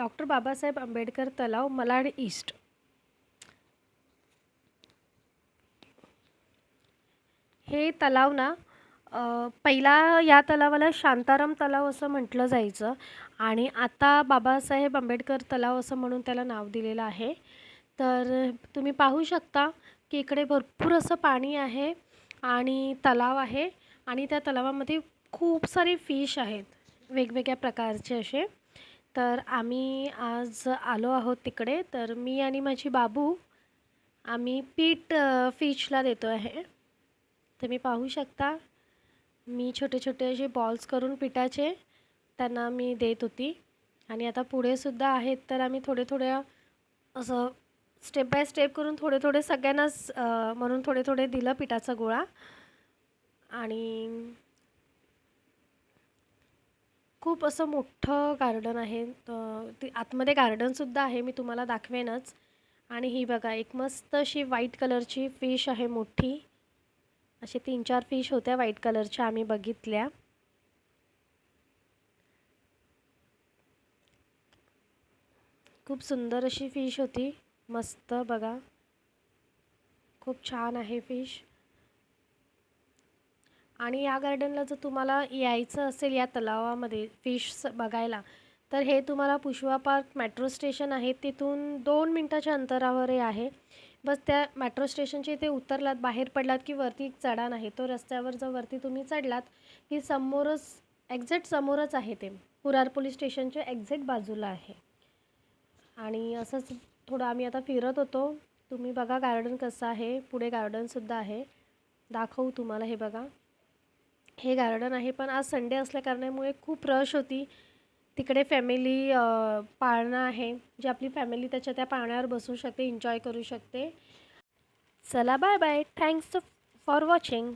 Doctor Babasaheb Ambedkar तलाव, malaड east. हे तलाव ना पहिला या तलावाला शांताराम तलाव असं म्हटलं जायचं आणि आता बाबासाहेब आंबेडकर तलाव असं म्हणून त्याला नाव दिलेलं आहे. तर तुम्ही पाहू शकता की इकडे भरपूर असं पाणी आहे आणि तलाव आहे आणि त्या तलावामध्ये खूप सारे फिश आहेत, वेगवेगळ्या प्रकारचे असे. तर आम्ही आज आलो आहोत तिकडे. तर मी आणि माझी बाबू आम्ही पीठ फिशला देतो आहे. तुम्ही पाहू शकता, मी छोटे छोटे असे बॉल्स करून पिठाचे त्यांना मी देत होती आणि आता पुढे सुद्धा आहेत. तर आम्ही थोडे थोडे असं स्टेप बाय स्टेप करून थोडे थोडे सगळ्यांनाच म्हणून थोडे थोडे दिलं पिठाचा गोळा. आणि खूप असं मोठं गार्डन आहे. ते आतमध्ये गार्डनसुद्धा आहे, मी तुम्हाला दाखवेनच. आणि ही बघा, एक मस्त अशी व्हाईट कलरची फिश आहे मोठी. असे 3-4 फिश होत्या व्हाईट कलरच्या, आम्ही बघितल्या. खूप सुंदर अशी फिश होती, मस्त बघा, खूप छान आहे फिश. आणि या गार्डनला जर तुम्हाला यायचं असेल या तलावामध्ये फिश बघायला, तर हे तुम्हाला पुष्वा पार्क मेट्रो स्टेशन आहे तिथून 2 मिनटाच्या अंतरावर हे आहे. बस त्या मेट्रो स्टेशनच्या इथे उतरलात, बाहेर पडलात की वरती एक चढाण आहे. तो रस्त्यावर जर वरती तुम्ही चढलात की समोरच, एक्झॅक्ट समोरच आहे ते. कुरार पोलीस स्टेशनच्या एक्झॅक्ट बाजूला आहे. आणि असंच थोडं आम्ही आता फिरत होतो. तुम्ही बघा गार्डन कसं आहे, पुढे गार्डनसुद्धा आहे, दाखवू तुम्हाला. हे बघा, हे गार्डन आहे, पण आज संडे असल्या कारणामुळे खूप रश होती तिकडे. फॅमिली पाळणं आहे, जी आपली फॅमिली त्याच्या त्या पाळण्यावर बसू शकते, एन्जॉय करू शकते. चला bye bye, thanks for watching.